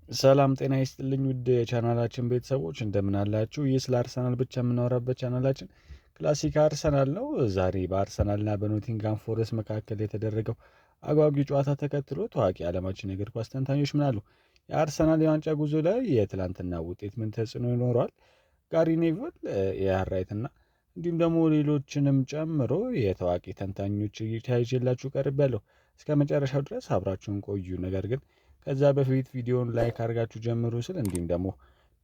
ሰላም ጤና ይስጥልኝ ውድ የቻናላችን ቤተሰቦች እንደምን አላችሁ? ይህ ስለ አርሰናል ብቻ የምናወራበት ቻናላችን ክላሲክ አርሰናል ነው። ዛሬ በአርሰናልና በኖቲንጋም ፎረስት መካከል የተደረገው አጓጊ ጨዋታ ተከትሎ ታዋቂ የዓለማችን የእግር ኳስ ተንታኞች ምን አሉ? የአርሰናል የዋንጫ ጉዞ ላይ የትላንትና ውጤት ምን ተጽዕኖ ይኖረዋል? ጋሪ ኔቭል የሃራይትና እንዲሁም ደግሞ ሌሎችንም ጨምሮ የታዋቂ ተንታኞች ይዤላችሁ ቀርቤያለሁ። እስከ መጨረሻው ድረስ አብራችሁን ቆዩ። ነገር ግን ከዛ በፊት ቪዲዮውን ላይክ አድርጋችሁ ጀምሩ ስል እንዲሁም ደግሞ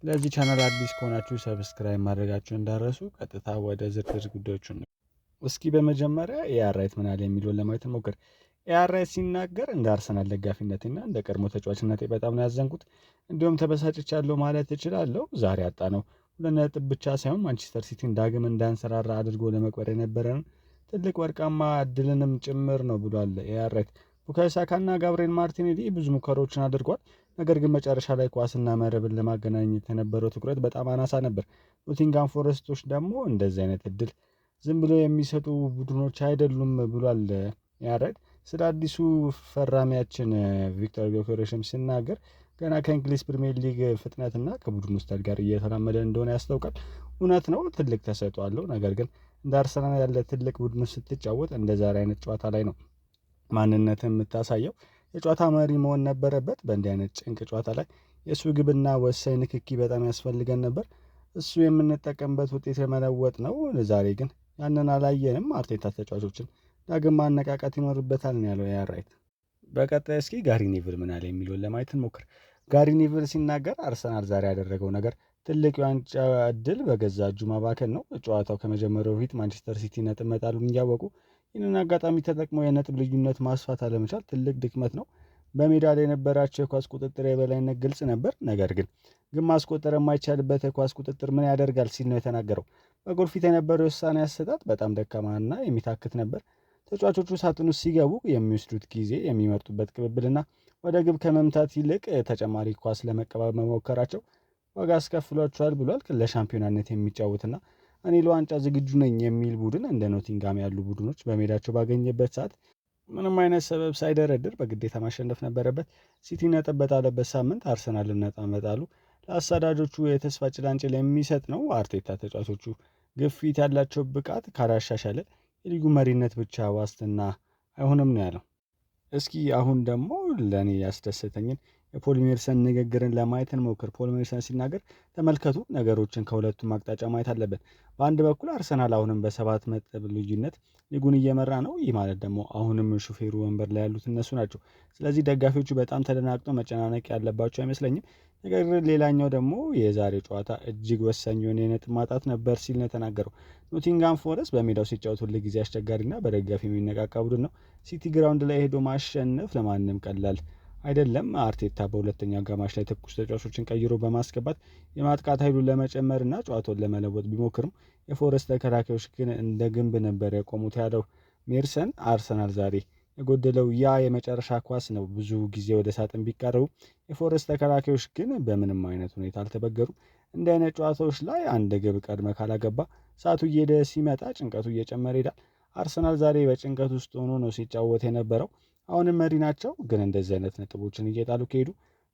ለዚህ ቻናል አዲስ ከሆናችሁ ሰብስክራይብ ማድረጋችሁ እንዳረሱ። ቀጥታ ወደ ዝርዝር ጉዳዮቹ ነው። እስኪ በመጀመሪያ ኤአር ራይት ምን አለ የሚለውን ለማየት እንሞክር። ኤአር ራይት ሲናገር እንደ አርሰናል ደጋፊነትና እንደ ቀድሞ ተጫዋችነቴ በጣም ነው ያዘንኩት፣ እንዲሁም ተበሳጭቻለሁ ማለት እችላለሁ። ዛሬ ያጣ ነው 2 ነጥብ ብቻ ሳይሆን ማንቸስተር ሲቲን ዳግም እንዳንሰራራ አድርጎ ለመቅበር የነበረን ትልቅ ወርቃማ እድልንም ጭምር ነው ብሏል ኤአር ራይት። ቡካዮ ሳካና ጋብርኤል ማርቲኔሊ ብዙ ሙከራዎችን አድርጓል። ነገር ግን መጨረሻ ላይ ኳስና መረብን ለማገናኘት የነበረው ትኩረት በጣም አናሳ ነበር። ኖቲንጋም ፎረስቶች ደግሞ እንደዚህ አይነት እድል ዝም ብሎ የሚሰጡ ቡድኖች አይደሉም ብሏል ያሬድ። ስለ አዲሱ ፈራሚያችን ቪክቶር ዮኬሬሽም ሲናገር ገና ከእንግሊዝ ፕሪሚየር ሊግ ፍጥነትና ከቡድኑ ስታይል ጋር እየተላመደ እንደሆነ ያስታውቃል። እውነት ነው፣ ትልቅ ተሰጥኦ አለው። ነገር ግን እንደ አርሰናል ያለ ትልቅ ቡድን ስትጫወት እንደ ዛሬ አይነት ጨዋታ ላይ ነው ማንነትን የምታሳየው። የጨዋታ መሪ መሆን ነበረበት። በእንዲህ አይነት ጭንቅ ጨዋታ ላይ የእሱ ግብና ወሳኝ ንክኪ በጣም ያስፈልገን ነበር። እሱ የምንጠቀምበት ውጤት የመለወጥ ነው። ዛሬ ግን ያንን አላየንም። አርቴታ ተጫዋቾችን ዳግም ማነቃቃት ይኖርበታል ነው ያለው ያራይት። በቀጣይ እስኪ ጋሪ ኔቭል ምን አለ የሚለውን ለማየት እንሞክር። ጋሪ ኔቭል ሲናገር አርሰናል ዛሬ ያደረገው ነገር ትልቅ የዋንጫ እድል በገዛ እጁ ማባከን ነው። ጨዋታው ከመጀመሪያው በፊት ማንቸስተር ሲቲ ነጥብ መጣሉን እያወቁ ይህንን አጋጣሚ ተጠቅሞ የነጥብ ልዩነት ማስፋት አለመቻል ትልቅ ድክመት ነው። በሜዳ ላይ የነበራቸው የኳስ ቁጥጥር የበላይነት ግልጽ ነበር። ነገር ግን ማስቆጠር የማይቻልበት የኳስ ቁጥጥር ምን ያደርጋል ሲል ነው የተናገረው። በጎል ፊት የነበረው የውሳኔ አሰጣጥ በጣም ደካማና የሚታክት ነበር። ተጫዋቾቹ ሳጥን ውስጥ ሲገቡ የሚወስዱት ጊዜ፣ የሚመርጡበት ቅብብልና ወደ ግብ ከመምታት ይልቅ ተጨማሪ ኳስ ለመቀባበል መሞከራቸው ዋጋ አስከፍሏቸዋል ብሏል። ለሻምፒዮናነት የሚጫወትና እኔ ለዋንጫ ዝግጁ ነኝ የሚል ቡድን እንደ ኖቲንጋም ያሉ ቡድኖች በሜዳቸው ባገኘበት ሰዓት ምንም አይነት ሰበብ ሳይደረድር በግዴታ ማሸነፍ ነበረበት። ሲቲ ነጥብ በጣለበት ሳምንት አርሰናልን ነጥብ መጣሉ ለአሳዳጆቹ የተስፋ ጭላንጭል የሚሰጥ ነው። አርቴታ ተጫዋቾቹ ግፊት ያላቸው ብቃት ካላሻሻለ የሊጉ መሪነት ብቻ ዋስትና አይሆንም ነው ያለው። እስኪ አሁን ደግሞ ለእኔ ያስደሰተኝን የፖል ሜርሰን ንግግርን ለማየት እንሞክር። ፖል ሜርሰን ሲናገር ተመልከቱ፣ ነገሮችን ከሁለቱም አቅጣጫ ማየት አለብን። በአንድ በኩል አርሰናል አሁንም በ7 ነጥብ ልዩነት ሊጉን እየመራ ነው። ይህ ማለት ደግሞ አሁንም ሹፌሩ ወንበር ላይ ያሉት እነሱ ናቸው። ስለዚህ ደጋፊዎቹ በጣም ተደናግጠው መጨናነቅ ያለባቸው አይመስለኝም። ነገር ግን ሌላኛው ደግሞ የዛሬ ጨዋታ እጅግ ወሳኝ የሆነ የነጥብ ማጣት ነበር ሲል ነው የተናገረው። ኖቲንጋም ፎረስት በሜዳው ሲጫወት ሁል ጊዜ አስቸጋሪና በደጋፊ የሚነቃቃ ቡድን ነው። ሲቲ ግራውንድ ላይ ሄዶ ማሸነፍ ለማንም ቀላል አይደለም። አርቴታ በሁለተኛው አጋማሽ ላይ ትኩስ ተጫዋቾችን ቀይሮ በማስገባት የማጥቃት ኃይሉን ለመጨመርና ጨዋታውን ለመለወጥ ቢሞክርም የፎረስት ተከላካዮች ግን እንደ ግንብ ነበር የቆሙት ያለው ሜርሰን። አርሰናል ዛሬ የጎደለው ያ የመጨረሻ ኳስ ነው። ብዙ ጊዜ ወደ ሳጥን ቢቃረቡ የፎረስት ተከላካዮች ግን በምንም አይነት ሁኔታ አልተበገሩም። እንደ አይነት ጨዋታዎች ላይ አንድ ግብ ቀድመ ካላገባ ሰዓቱ እየሄደ ሲመጣ ጭንቀቱ እየጨመረ ይሄዳል። አርሰናል ዛሬ በጭንቀት ውስጥ ሆኖ ነው ሲጫወት የነበረው። አሁንም መሪ ናቸው፣ ግን እንደዚህ አይነት ነጥቦችን እየጣሉ ከሄዱ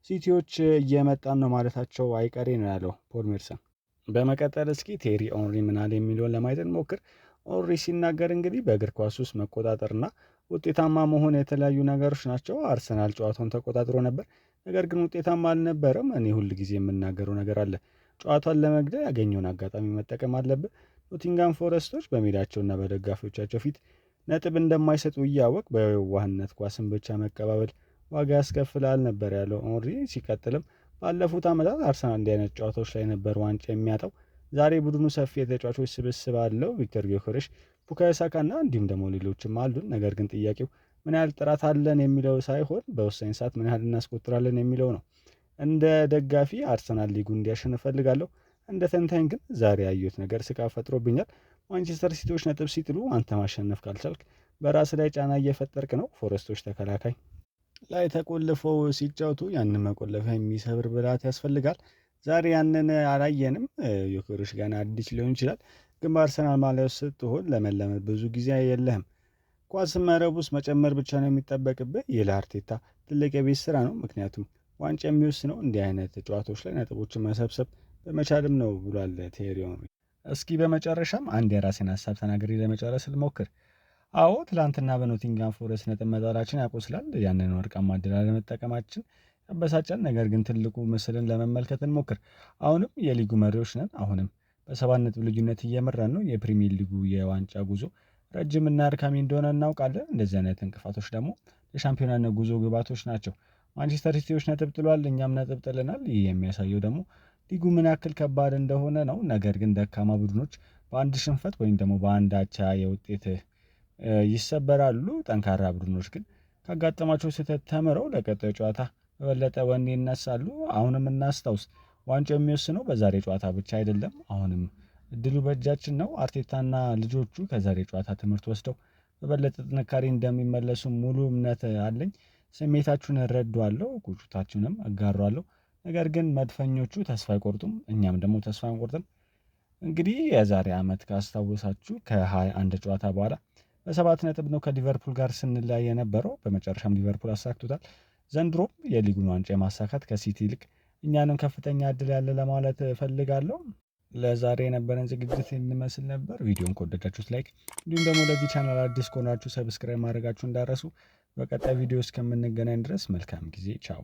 ሲቲዎች እየመጣን ነው ማለታቸው አይቀሬ ነው ያለው ፖል ሜርሰን። በመቀጠል እስኪ ቴሪ ኦንሪ ምናል የሚለውን ለማየት እንሞክር። ኦንሪ ሲናገር እንግዲህ በእግር ኳስ ውስጥ መቆጣጠርና ውጤታማ መሆን የተለያዩ ነገሮች ናቸው። አርሰናል ጨዋታውን ተቆጣጥሮ ነበር፣ ነገር ግን ውጤታማ አልነበረም። እኔ ሁል ጊዜ የምናገረው ነገር አለ፣ ጨዋታን ለመግደል ያገኘውን አጋጣሚ መጠቀም አለብን። ኖቲንጋም ፎረስቶች በሜዳቸውና በደጋፊዎቻቸው ፊት ነጥብ እንደማይሰጡ እያወቅ በዋህነት ኳስን ብቻ መቀባበል ዋጋ ያስከፍላል ነበር ያለው ኦንሪ። ሲቀጥልም ባለፉት ዓመታት አርሰናል እንዲህ አይነት ጨዋታዎች ላይ ነበር ዋንጫ የሚያጣው። ዛሬ ቡድኑ ሰፊ የተጫዋቾች ስብስብ አለው። ቪክተር ጊዮከሬሽ፣ ቡካዮ ሳካ እና እንዲሁም ደግሞ ሌሎችም አሉን። ነገር ግን ጥያቄው ምን ያህል ጥራት አለን የሚለው ሳይሆን በወሳኝ ሰዓት ምን ያህል እናስቆጥራለን የሚለው ነው። እንደ ደጋፊ አርሰናል ሊጉ እንዲያሸንፍ እፈልጋለሁ። እንደ ተንታኝ ግን ዛሬ ያየሁት ነገር ስጋት ፈጥሮብኛል። ማንቸስተር ሲቲዎች ነጥብ ሲጥሉ አንተ ማሸነፍ ካልቻልክ በራስ ላይ ጫና እየፈጠርክ ነው። ፎረስቶች ተከላካይ ላይ ተቆልፈው ሲጫወቱ ያንን መቆለፊያ የሚሰብር ብልሃት ያስፈልጋል። ዛሬ ያንን አላየንም። ዮኬሬሽ ገና አዲስ ሊሆን ይችላል፣ ግን በአርሰናል ማሊያ ውስጥ ስትሆን ለመለመድ ብዙ ጊዜ የለህም። ኳስ መረብ ውስጥ መጨመር ብቻ ነው የሚጠበቅብህ። ይህ ለአርቴታ ትልቅ የቤት ስራ ነው፣ ምክንያቱም ዋንጫ የሚወስነው እንዲህ አይነት ጨዋታዎች ላይ ነጥቦችን መሰብሰብ በመቻልም ነው ብሏል ቴሪ ሄንሪ። እስኪ በመጨረሻም አንድ የራሴን ሀሳብ ተናግሬ ለመጨረስ ልሞክር። አዎ ትላንትና በኖቲንጋም ፎረስት ነጥብ መጣላችን ያቆስላል። ያንን ወርቃማ ዕድል አለመጠቀማችን ያበሳጫል። ነገር ግን ትልቁ ምስልን ለመመልከት እንሞክር። አሁንም የሊጉ መሪዎች ነን። አሁንም በ7 ነጥብ ልዩነት እየመራን ነው። የፕሪሚየር ሊጉ የዋንጫ ጉዞ ረጅምና አድካሚ እንደሆነ እናውቃለን። እንደዚህ አይነት እንቅፋቶች ደግሞ ለሻምፒዮናነት ጉዞ ግባቶች ናቸው። ማንቸስተር ሲቲዎች ነጥብ ጥሏል፣ እኛም ነጥብ ጥለናል። ይህ የሚያሳየው ደግሞ ሊጉ ምን ያክል ከባድ እንደሆነ ነው። ነገር ግን ደካማ ቡድኖች በአንድ ሽንፈት ወይም ደግሞ በአንድ አቻ የውጤት ይሰበራሉ። ጠንካራ ቡድኖች ግን ካጋጠማቸው ስህተት ተምረው ለቀጣዩ ጨዋታ በበለጠ ወኔ ይነሳሉ። አሁንም እናስታውስ፣ ዋንጫው የሚወስነው በዛሬ ጨዋታ ብቻ አይደለም። አሁንም እድሉ በእጃችን ነው። አርቴታና ልጆቹ ከዛሬ ጨዋታ ትምህርት ወስደው በበለጠ ጥንካሬ እንደሚመለሱ ሙሉ እምነት አለኝ። ስሜታችሁን እረዳዋለሁ፣ ቁጭታችሁንም እጋራለሁ። ነገር ግን መድፈኞቹ ተስፋ አይቆርጡም፣ እኛም ደግሞ ተስፋ አንቆርጥም። እንግዲህ የዛሬ ዓመት ካስታወሳችሁ ከ21 ጨዋታ በኋላ በ7 ነጥብ ነው ከሊቨርፑል ጋር ስንለያይ የነበረው። በመጨረሻም ሊቨርፑል አሳክቶታል። ዘንድሮም የሊጉን ዋንጫ የማሳካት ከሲቲ ይልቅ እኛንም ከፍተኛ እድል ያለ ለማለት እፈልጋለሁ። ለዛሬ የነበረን ዝግጅት የሚመስል ነበር። ቪዲዮን ከወደዳችሁት ላይክ፣ እንዲሁም ደግሞ ለዚህ ቻናል አዲስ ከሆናችሁ ሰብስክራይብ ማድረጋችሁ እንዳረሱ። በቀጣይ ቪዲዮ እስከምንገናኝ ድረስ መልካም ጊዜ፣ ቻው።